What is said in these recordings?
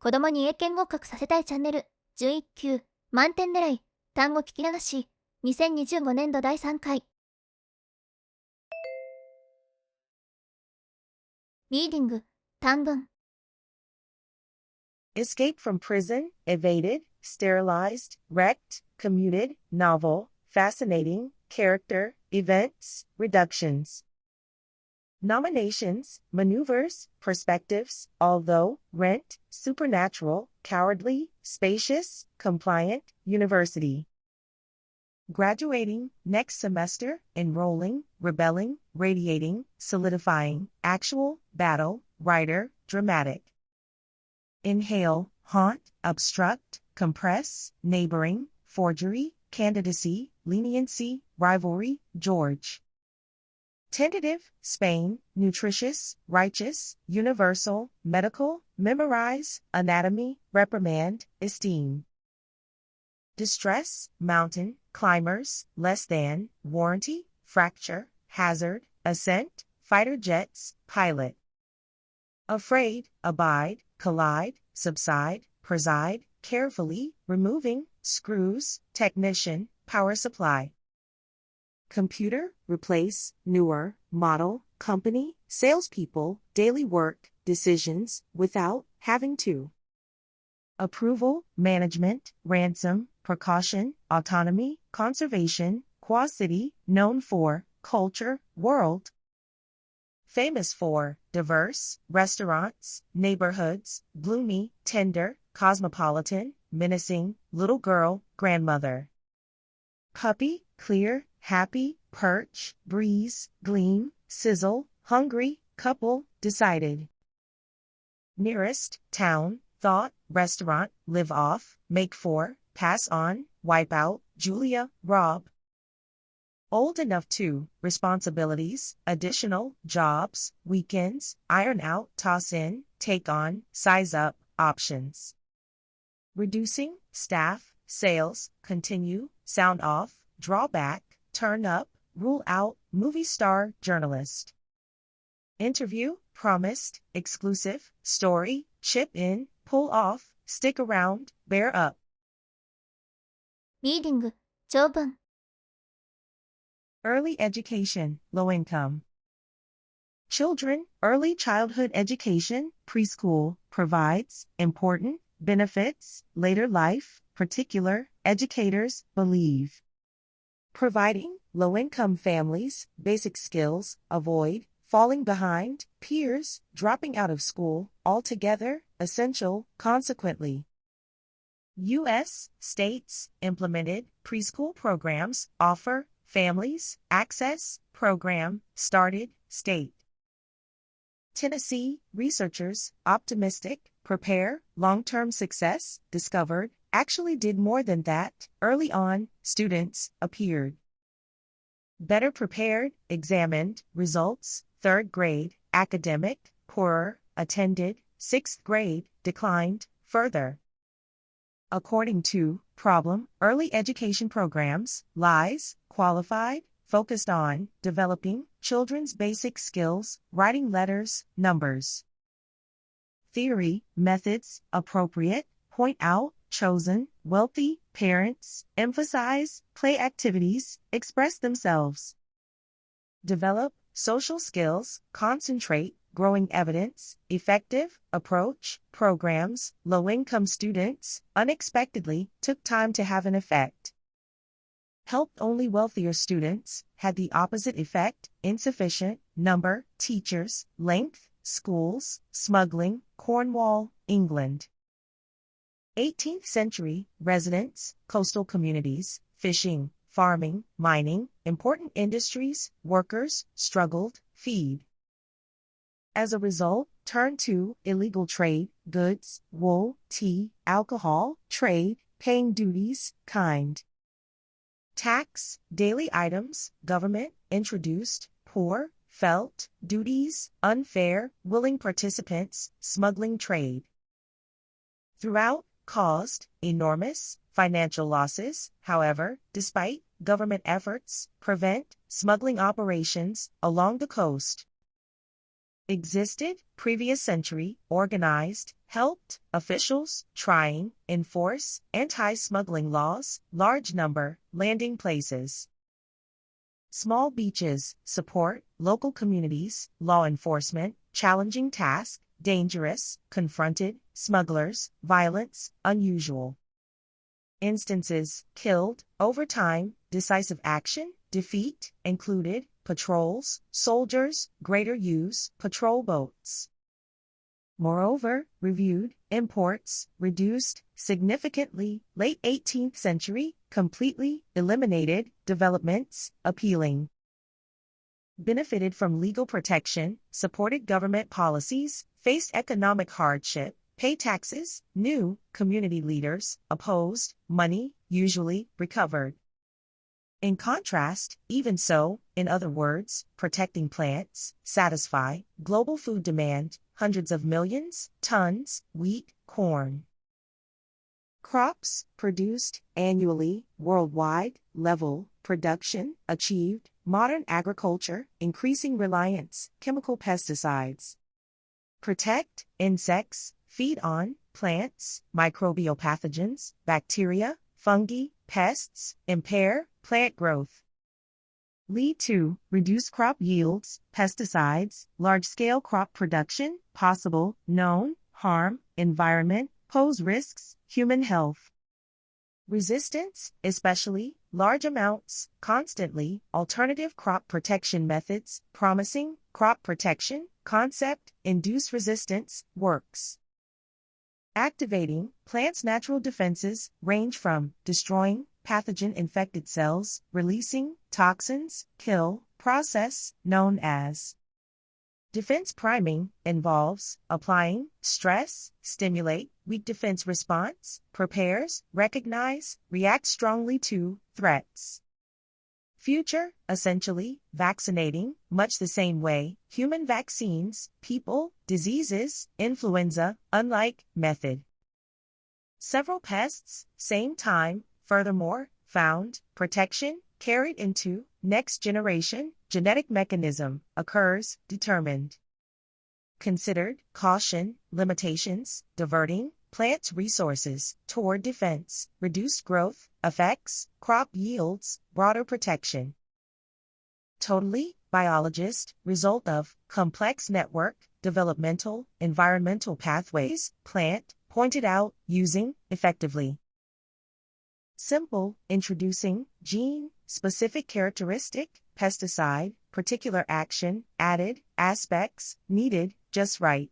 子供に英検合格させたいチャンネル、準1級、満点狙い、単語聞き流し、2025年度第3回。リーディング、短文。Escape from prison, evaded, sterilized, wrecked, commuted, novel, fascinating, character, events, reductions. Nominations, maneuvers, perspectives, although, rent, supernatural, cowardly, spacious, compliant, university. Graduating, next semester, enrolling, rebelling, radiating, solidifying, actual, battle, writer, dramatic. Inhale, haunt, obstruct, compress, neighboring, forgery, candidacy, leniency, rivalry, George. Tentative, Spain, nutritious, righteous, universal, medical, memorize, anatomy, reprimand, esteem. Distress, mountain, climbers, less than, warranty, fracture, hazard, ascent, fighter jets, pilot. Afraid, abide, collide, subside, preside, carefully, removing, screws, technician, power supply. Computer, replace, newer, model, company, salespeople, daily work, decisions, without, having to. Approval, management, ransom, precaution, autonomy, conservation, quasi-city, known for, culture, world. Famous for, diverse, restaurants, neighborhoods, gloomy, tender, cosmopolitan, menacing, little girl, grandmother. Puppy, clear, happy, perch, breeze, gleam, sizzle, hungry, couple, decided. Nearest, town, thought, restaurant, live off, make for, pass on, wipe out, Julia, Rob. Old enough to, responsibilities, additional, jobs, weekends, iron out, toss in, take on, size up, options. Reducing, staff, sales, continue, sound off, drawback, turn up, rule out, movie star, journalist. Interview, promised, exclusive, story, chip in, pull off, stick around, bear up. リーディング、長文。Early education, low income. Children, early childhood education, preschool, provides important benefits, later life, particular, educators, believe. Providing low-income families basic skills, avoid falling behind, peers, dropping out of school, altogether, essential, consequently. U.S. states implemented preschool programs offer families access, program started, state. Tennessee researchers optimistic, prepare, long-term success, discovered, actually did more than that, early on, students, appeared. Better prepared, examined, results, 3rd grade, academic, poorer, attended, 6th grade, declined, further. According to, problem, early education programs, lies, qualified, focused on, developing, children's basic skills, writing letters, numbers. Theory, methods, appropriate, point out, chosen, wealthy, parents, emphasize, play activities, express themselves. Develop, social skills, concentrate, growing evidence, effective, approach, programs, low-income students, unexpectedly, took time to have an effect. Helped only wealthier students, had the opposite effect, insufficient, number, teachers, length, schools, smuggling, Cornwall, England. 18th century, residents, coastal communities, fishing, farming, mining, important industries, workers, struggled, feed. As a result, turned to illegal trade, goods, wool, tea, alcohol, trade, paying duties, kind. Tax, daily items, government, introduced, poor, felt, duties, unfair, willing participants, smuggling trade. Throughout, caused enormous financial losses, however, despite government efforts, prevent smuggling operations along the coast. Existed, previous century, organized, helped officials trying enforce anti-smuggling laws, large number landing places. Small beaches support local communities, law enforcement, challenging task, dangerous, confronted, smugglers, violence, unusual. Instances killed, overtime, decisive action, defeat, included, patrols, soldiers, greater use, patrol boats. Moreover, reviewed, imports, reduced, significantly, late 18th century, completely, eliminated, developments, appealing. Benefited from legal protection, supported government policies, faced economic hardship, pay taxes, new, community leaders, opposed, money, usually, recovered. In contrast, even so, in other words, protecting plants, satisfy, global food demand, hundreds of millions, tons, wheat, corn. Crops, produced, annually, worldwide, level, production, achieved, modern agriculture, increasing reliance, chemical pesticides. Protect, insects, feed on, plants, microbial pathogens, bacteria, fungi, pests, impair, plant growth. Lead to reduced crop yields, pesticides, large-scale crop production, possible, known, harm, environment, pose risks, human health. Resistance, especially, large amounts, constantly, alternative crop protection methods, promising, crop protection, concept, induce resistance, works. Activating, plants' natural defenses range from destroying pathogen-infected cells, releasing toxins, kill, process, known as. Defense priming involves applying stress, stimulate, weak defense response, prepares, recognize, react strongly to threats. Future, essentially, vaccinating, much the same way, human vaccines, people, diseases, influenza, unlike, method. Several pests, same time, furthermore, found, protection, carried into, next generation, genetic mechanism, occurs, determined. Considered, caution, limitations, diverting, plants' resources, toward defense, reduced growth, effects, crop yields, broader protection. Totally, biologist, result of, complex network, developmental, environmental pathways, plant, pointed out, using, effectively. Simple, introducing, gene, specific characteristic, pesticide, particular action, added, aspects, needed, just right.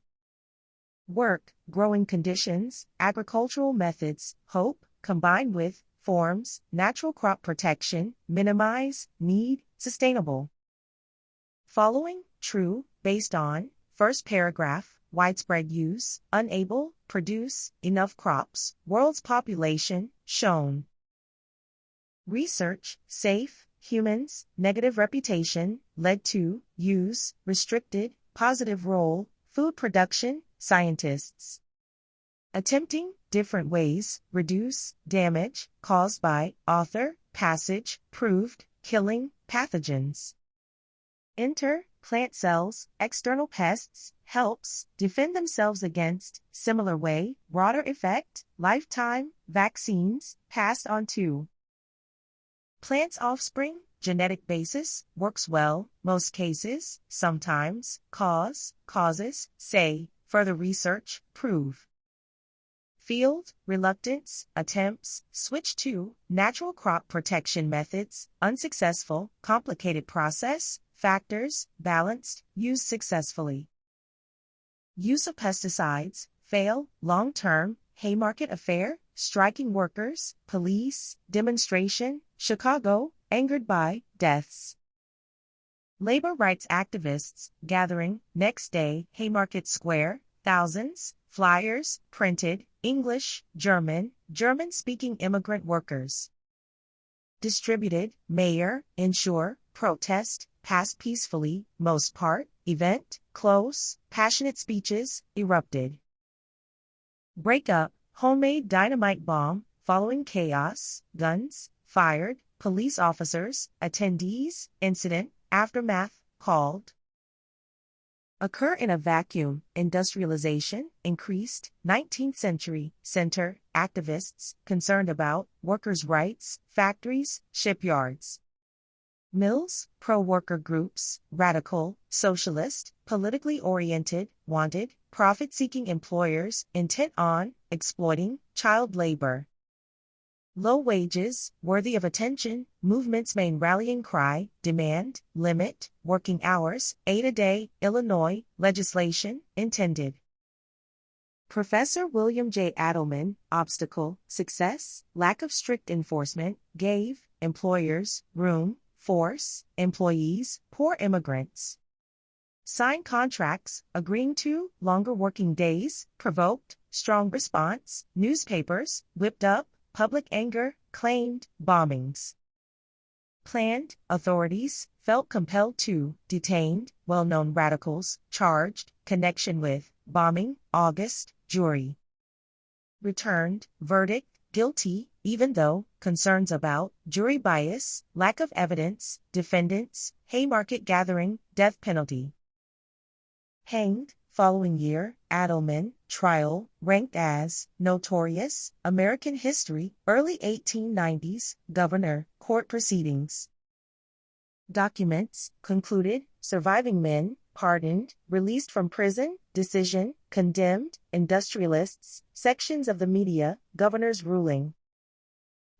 Work, growing conditions, agricultural methods, hope, combined with, forms, natural crop protection, minimize, need, sustainable. Following, true, based on, first paragraph, widespread use, unable, produce, enough crops, world's population, shown. Research, safe, humans, negative reputation, led to, use, restricted, positive role, food production, scientists. Attempting, different ways, reduce, damage, caused by, author, passage, proved, killing, pathogens. Enter, plant cells, external pests, helps, defend themselves against, similar way, broader effect, lifetime, vaccines, passed on to. Plant's offspring, genetic basis, works well, most cases, sometimes, cause, causes, say, further research, prove. Field, reluctance, attempts, switch to, natural crop protection methods, unsuccessful, complicated process, factors, balanced, used successfully. Use of pesticides, fail, long-term, Haymarket affair, striking workers, police, demonstration, Chicago, angered by, deaths. Labor rights activists, gathering, next day, Haymarket Square, thousands, flyers, printed, English, German, German-speaking immigrant workers. Distributed, mayor, ensure, protest, passed peacefully, most part, event, close, passionate speeches, erupted. Breakup, homemade dynamite bomb, following chaos, guns, fired, police officers, attendees, incident, aftermath, called. Occur in a vacuum. Industrialization increased. 19th century. Center. Activists concerned about workers' rights. Factories. Shipyards. Mills. Pro-worker groups. Radical. Socialist. Politically oriented. Wanted. Profit-seeking employers. Intent on exploiting child labor. Low wages, worthy of attention, movement's main rallying cry, demand, limit, working hours, 8 a day, Illinois, legislation, intended. Professor William J. Adelman, obstacle, success, lack of strict enforcement, gave, employers, room, force, employees, poor immigrants. Sign contracts, agreeing to, longer working days, provoked, strong response, newspapers, whipped up, public anger, claimed, bombings. Planned, authorities, felt compelled to, detained, well-known radicals, charged, connection with, bombing, August, jury. Returned, verdict, guilty, even though, concerns about, jury bias, lack of evidence, defendants, Haymarket gathering, death penalty. Hanged, following year, Adelman, trial, ranked as, notorious, American history, early 1890s, governor, court proceedings. Documents, concluded, surviving men, pardoned, released from prison, decision, condemned, industrialists, sections of the media, governor's ruling.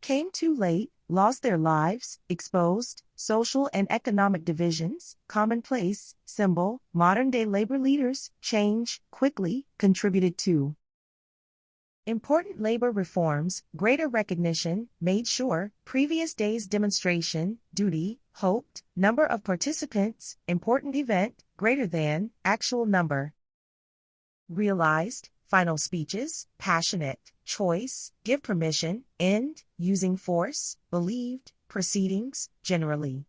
Came too late, lost their lives, exposed, social and economic divisions, commonplace, symbol, modern-day labor leaders, change, quickly, contributed to. Important labor reforms, greater recognition, made sure, previous day's demonstration, duty, hoped, number of participants, important event, greater than, actual number. Realized, final speeches, passionate, choice, give permission, end, using force, believed, proceedings, generally.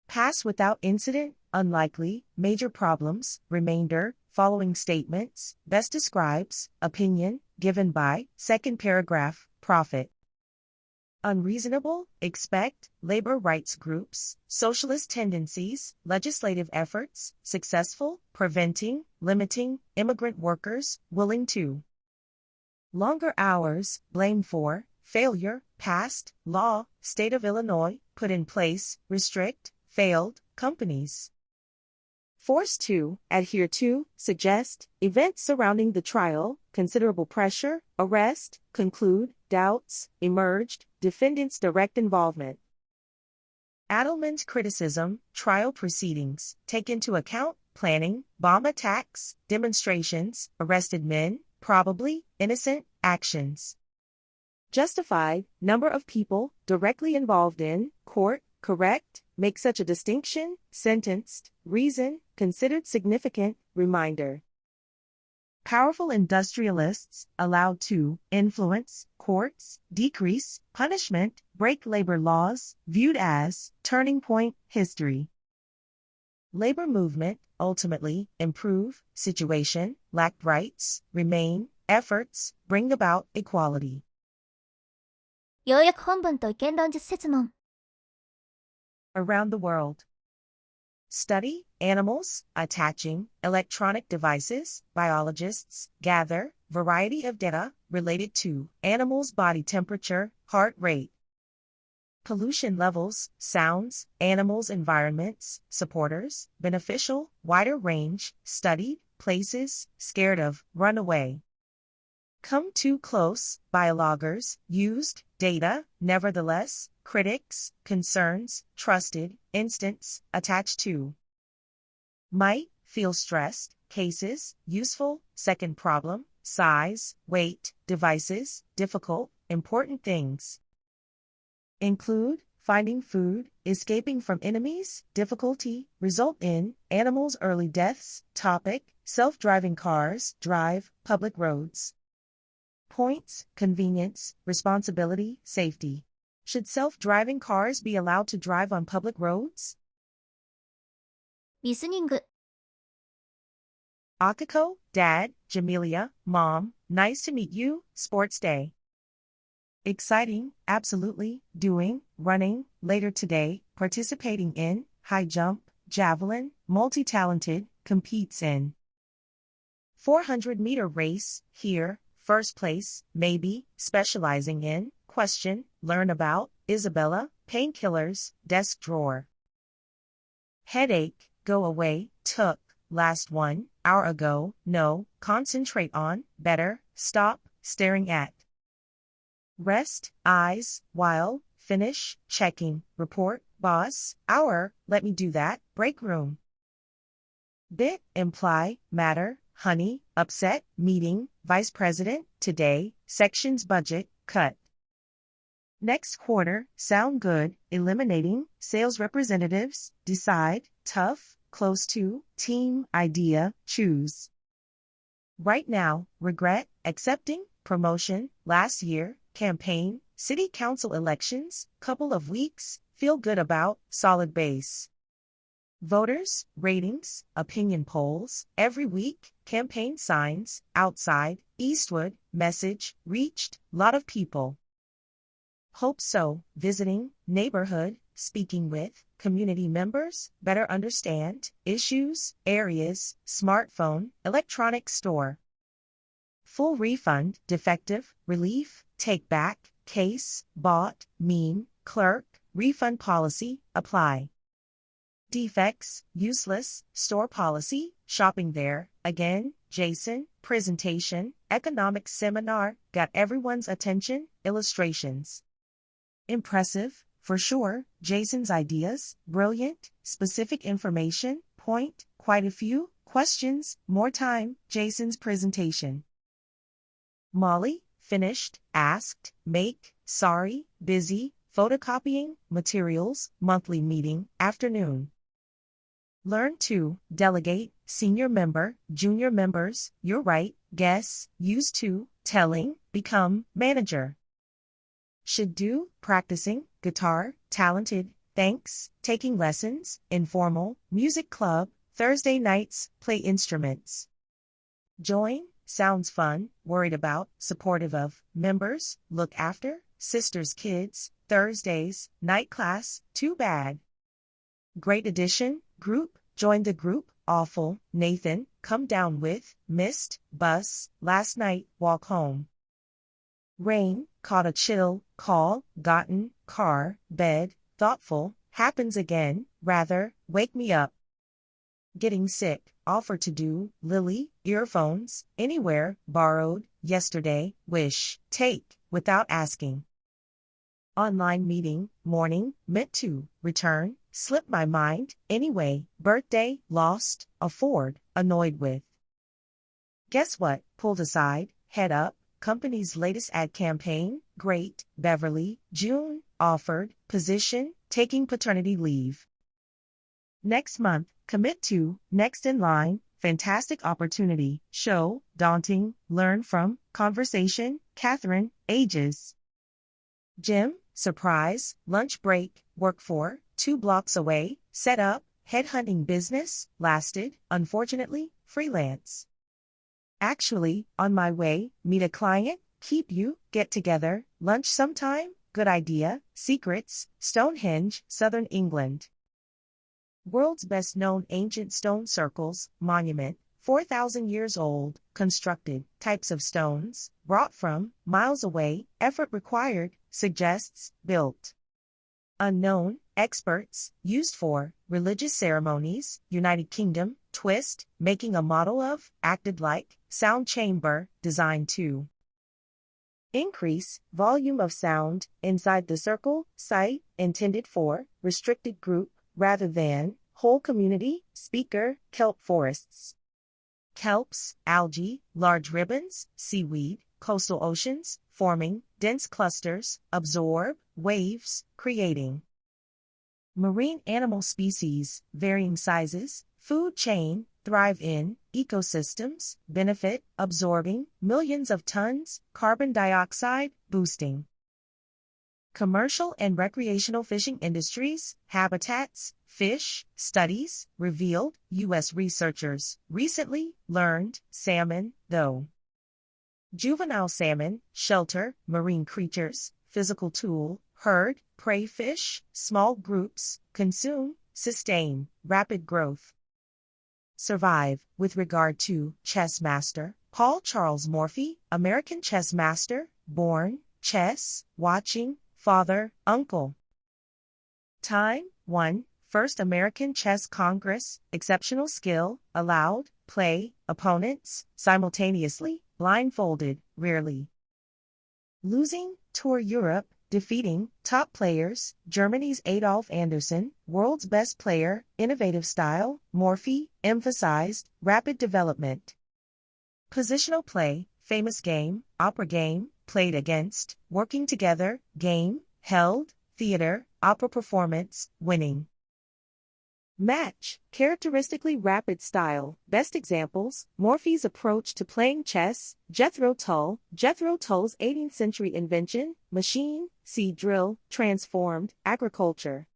Pass without incident, unlikely, major problems, remainder, following statements, best describes, opinion, given by, second paragraph, profit. Unreasonable, expect, labor rights groups, socialist tendencies, legislative efforts, successful, preventing, limiting, immigrant workers, willing to. Longer hours, blame for, failure, past, law, state of Illinois, put in place, restrict, failed, companies. Forced to, adhere to, suggest, events surrounding the trial, considerable pressure, arrest, conclude, doubts, emerged, defendant's direct involvement. Adelman's criticism, trial proceedings, take into account, planning, bomb attacks, demonstrations, arrested men, probably, innocent, actions. Justified, number of people, directly involved in, court, correct, make such a distinction, sentenced, reason, considered significant, reminder. Powerful industrialists, allowed to, influence, courts, decrease, punishment, break labor laws, viewed as, turning point, history. Labor movement, ultimately, improve, situation, lack rights, remain, efforts, bring about equality. 要約本文と意見論述設問。Around the world. Study, animals, attaching, electronic devices, biologists, gather, variety of data, related to, animals' body temperature, heart rate. Pollution levels, sounds, animals' environments, supporters, beneficial, wider range, studied, places, scared of, run away. Come too close, biologgers, used, data, nevertheless, critics, concerns, trusted, instance, attached to. Might, feel stressed, cases, useful, second problem, size, weight, devices, difficult, important things. Include, finding food, escaping from enemies, difficulty, result in, animals' early deaths, topic, self-driving cars, drive, public roads. Points, convenience, responsibility, safety. Should self-driving cars be allowed to drive on public roads? リスニング。Akiko, Dad, Jamelia, Mom, nice to meet you, sports day. Exciting, absolutely, doing, running, later today, participating in, high jump, javelin, multi-talented, competes in. 400-meter race, here, first place, maybe, specializing in, question, learn about, Isabella, painkillers, desk drawer. Headache, go away, took, last 1 hour ago, no, concentrate on, better, stop, staring at. Rest, eyes, while, finish, checking, report, boss, hour, let me do that, break room. Bit, imply, matter, honey, upset, meeting, vice president, today, sections budget, cut. Next quarter, sound good, eliminating, sales representatives, decide, tough, close to, team, idea, choose. Right now, regret, accepting, promotion, last year, campaign, city council elections, couple of weeks, feel good about, solid base. Voters, ratings, opinion polls, every week, campaign signs, outside, Eastwood, message, reached, lot of people. Hope so, visiting, neighborhood, speaking with, community members, better understand, issues, areas, smartphone, electronic store. Full refund, defective, relief, take back, case, bought, mean, clerk, refund policy, apply. Defects, useless, store policy, shopping there, again, Jason, presentation, economics seminar, got everyone's attention, illustrations. Impressive, for sure, Jason's ideas, brilliant, specific information, point, quite a few, questions, more time, Jason's presentation. Molly, finished, asked, make, sorry, busy, photocopying, materials, monthly meeting, afternoon. Learn to, delegate, senior member, junior members, you're right, guess, used to, telling, become, manager. Should do, practicing, guitar, talented, thanks, taking lessons, informal, music club, Thursday nights, play instruments. Join, sounds fun, worried about, supportive of, members, look after, sisters' kids, Thursdays, night class, too bad. Great addition, group, join the group, awful, Nathan, come down with, missed, bus, last night, walk home. Rain, caught a chill, call, gotten, car, bed, thoughtful, happens again, rather, wake me up. Getting sick, offer to do, Lily, earphones, anywhere, borrowed, yesterday, wish, take, without asking. Online meeting, morning, meant to, return, slipped my mind, anyway, birthday, lost, afford, annoyed with. Guess what, pulled aside, head up, company's latest ad campaign, great, Beverly, June, offered, position, taking paternity leave. Next month, commit to, next in line, fantastic opportunity, show, daunting, learn from, conversation, Catherine, ages. Jim, surprise, lunch break, work for, 2 blocks away, set up, headhunting business, lasted, unfortunately, freelance. Actually, on my way, meet a client, keep you, get together, lunch sometime, good idea, secrets, Stonehenge, Southern England. World's best known ancient stone circles, monument, 4,000 years old, constructed, types of stones, brought from, miles away, effort required, suggests, built. Unknown, experts, used for, religious ceremonies, United Kingdom, twist, making a model of, acted like, sound chamber, designed to. Increase, volume of sound, inside the circle, site, intended for, restricted group, rather than, whole community, speaker, kelp forests. Kelps, algae, large ribbons, seaweed, coastal oceans, forming, dense clusters, absorb, waves, creating. Marine animal species, varying sizes, food chain, thrive in, ecosystems, benefit, absorbing, millions of tons, carbon dioxide, boosting. Commercial and recreational fishing industries, habitats, fish, studies, revealed, U.S. researchers, recently, learned, salmon, though. Juvenile salmon, shelter, marine creatures, physical tool, herd, prey fish, small groups, consume, sustain, rapid growth. survive, with regard to chess master, Paul Charles Morphy, American chess master, born, chess, watching, father, uncle. Time, 1. First American Chess Congress, exceptional skill, allowed, play, opponents, simultaneously, blindfolded, rarely. Losing, Tour Europe, defeating, top players, Germany's Adolf Anderssen, world's best player, innovative style, Morphy, emphasized, rapid development. Positional play, famous game, opera game, played against, working together, game, held, theater, opera performance, winning. Match, characteristically rapid style, best examples, Morphy's approach to playing chess, Jethro Tull's 18th century invention, machine, seed drill, transformed, agriculture.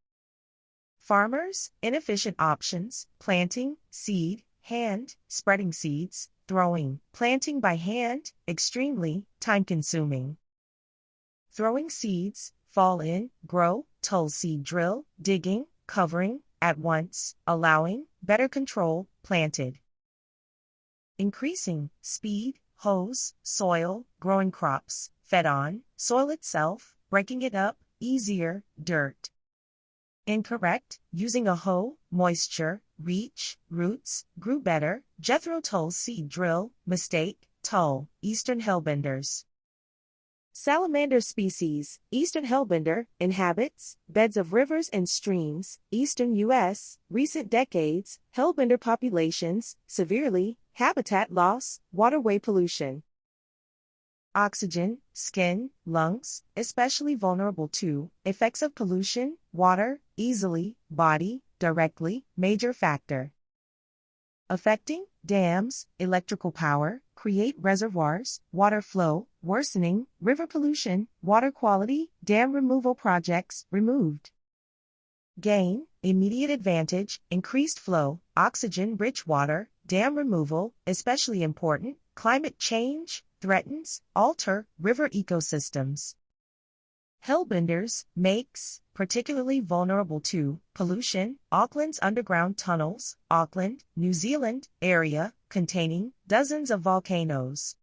Farmers, inefficient options, planting, seed, hand, spreading seeds, throwing, planting by hand, extremely, time-consuming. Throwing seeds, fall in, grow, Tull's seed drill, digging, covering, at once, allowing, better control, planted. Increasing, speed, hose, soil, growing crops, fed on, soil itself, breaking it up, easier, dirt. Incorrect, using a hoe, moisture, reach, roots, grew better, Jethro Tull's seed drill, mistake, Tull, Eastern Hellbenders. Salamander species, Eastern Hellbender, inhabits, beds of rivers and streams, Eastern U.S., recent decades, Hellbender populations, severely, habitat loss, waterway pollution. Oxygen, skin, lungs, especially vulnerable to, effects of pollution, water, easily, body, directly, major factor. Affecting, dams, electrical power, create reservoirs, water flow, worsening, river pollution, water quality, dam removal projects, removed. Gain, immediate advantage, increased flow, oxygen-rich water, dam removal, especially important, climate change, threatens, alter, river ecosystems. Hellbenders, makes, particularly vulnerable to, pollution, Auckland's underground tunnels, Auckland, New Zealand, area, containing, dozens of volcanoes.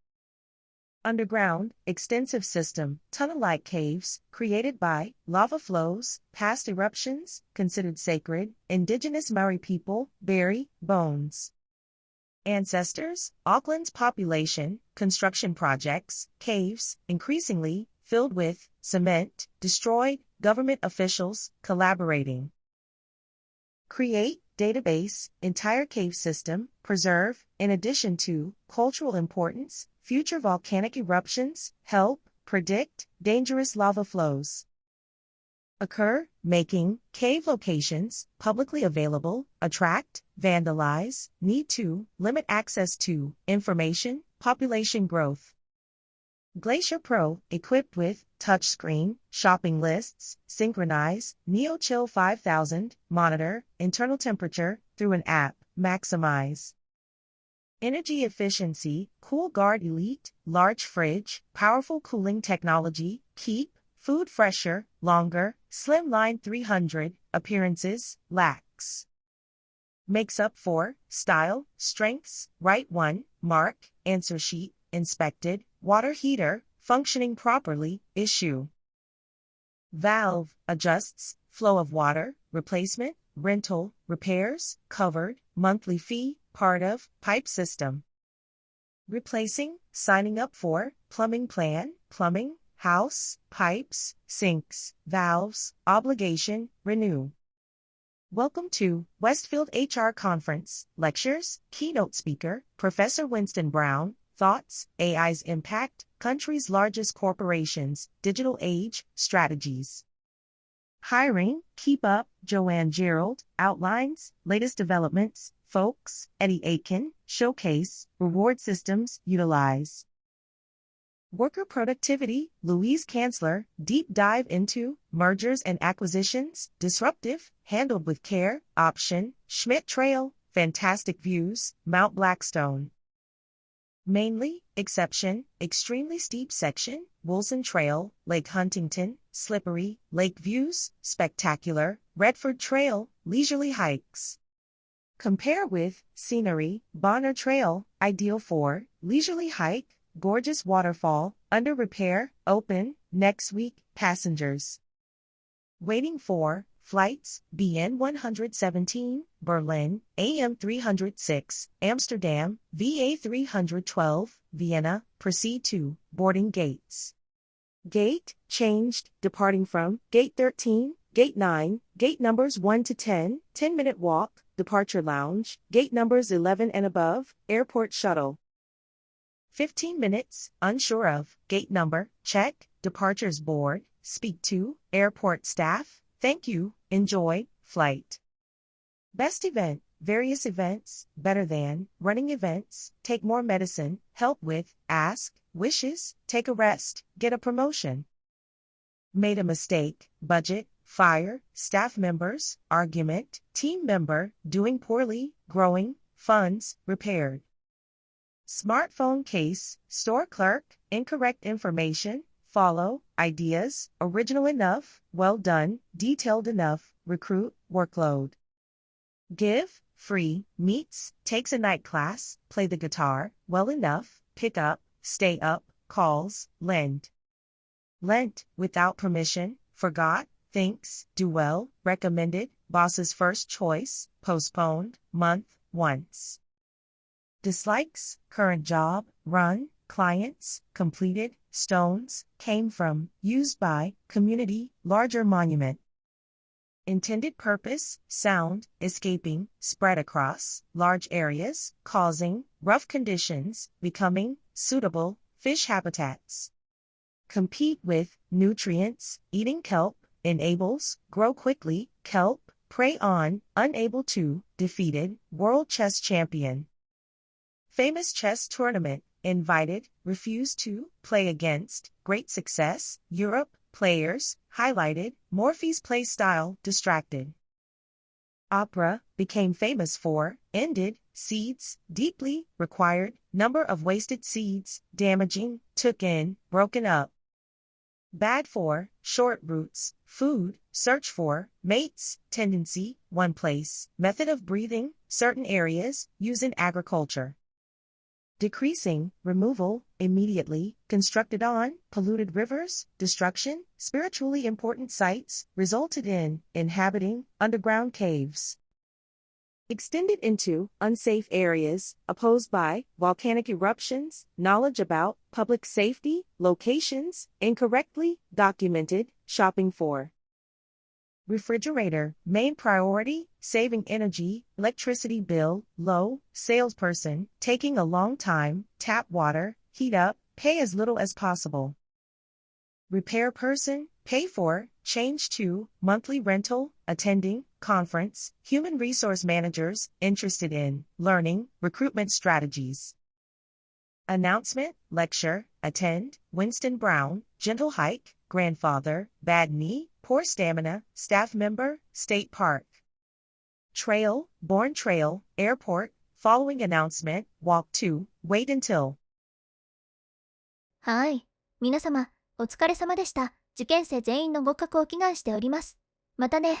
Underground, extensive system, tunnel-like caves, created by, lava flows, past eruptions, considered sacred, indigenous Maori people, bury, bones. Ancestors, Auckland's population, construction projects, caves, increasingly, filled with, cement, destroyed, government officials, collaborating. Create, database, entire cave system, preserve, in addition to, cultural importance, future volcanic eruptions, help, predict, dangerous lava flows. Occur, making, cave locations, publicly available, attract, vandalize, need to, limit access to, information, population growth. Glacier Pro, equipped with, touchscreen, shopping lists, synchronize, NeoChill 5000, monitor, internal temperature, through an app, maximize. Energy efficiency, CoolGuard Elite, large fridge, powerful cooling technology, keep, food fresher, longer, Slimline 300, appearances, lax. Makes up for, style, strengths, right one, mark, answer sheet, inspected, water heater, functioning properly, issue. Valve, adjusts, flow of water, replacement, rental, repairs, covered, monthly fee, part of, pipe system. Replacing, signing up for, plumbing plan, plumbing, house, pipes, sinks, valves, obligation, renew. Welcome to Westfield HR Conference, lectures, keynote speaker, Professor Winston Brown, thoughts, AI's impact, country's largest corporations, digital age, strategies. Hiring, keep up, Joanne Gerald, outlines, latest developments, folks, Eddie Aiken, showcase, reward systems, utilize. Worker productivity, Louise Kanzler, deep dive into, mergers and acquisitions, disruptive, handled with care, option, Schmidt Trail, fantastic views, Mount Blackstone. Mainly, exception, extremely steep section, Wilson Trail, Lake Huntington, slippery, lake views, spectacular, Redford Trail, leisurely hikes. Compare with scenery, Bonner Trail, ideal for leisurely hike, gorgeous waterfall, under repair, open, next week, passengers. Waiting for flights, BN 117, Berlin, AM 306, Amsterdam, VA 312, Vienna, proceed to boarding gates. Gate, changed, departing from, gate 13, gate 9, gate numbers 1 to 10, 10-minute walk, departure lounge, gate numbers 11 and above, airport shuttle. 15 minutes, unsure of, gate number, check, departures board, speak to, airport staff, thank you, enjoy, flight. Best event, various events, better than, running events, take more medicine, help with, ask, wishes, take a rest, get a promotion. Made a mistake, budget, fire, staff members, argument, team member, doing poorly, growing, funds, repaired. Smartphone case, store clerk, incorrect information, follow, ideas, original enough, well done, detailed enough, recruit, workload. Give, free, meets, takes a night class, play the guitar, well enough, pick up, stay up, calls, lend. Lent, without permission, forgot, thinks, do well, recommended, boss's first choice, postponed, month, once. Dislikes, current job, run, clients, completed, stones, came from, used by, community, larger monument. Intended purpose, sound, escaping, spread across, large areas, causing, rough conditions, becoming, suitable, fish habitats. Compete with, nutrients, eating kelp, enables, grow quickly, kelp, prey on, unable to, defeated, world chess champion. Famous chess tournament, invited, refused to, play against, great success, Europe, players, highlighted, Morphy's play style, distracted. Opera, became famous for, ended, seeds, deeply, required, number of wasted seeds, damaging, took in, broken up. Bad for, short roots, food, search for, mates, tendency, one place, method of breathing, certain areas, use in agriculture. Decreasing, removal, immediately, constructed on, polluted rivers, destruction, spiritually important sites, resulted in, inhabiting, underground caves. Extended into, unsafe areas, opposed by, volcanic eruptions, knowledge about, public safety, locations, incorrectly, documented, shopping for. Refrigerator, main priority, saving energy, electricity bill, low, salesperson, taking a long time, tap water, heat up, pay as little as possible. Repair person, pay for, change to, monthly rental, attending, conference, human resource managers, interested in, learning, recruitment strategies. Announcement, lecture, attend, Winston Brown, gentle hike, grandfather, bad knee, poor stamina, staff member, state park. Trail, born trail, airport, following announcement, walk to, wait until. はい。皆様、お疲れ様でした。受験生全員の合格を祈願しております。またね。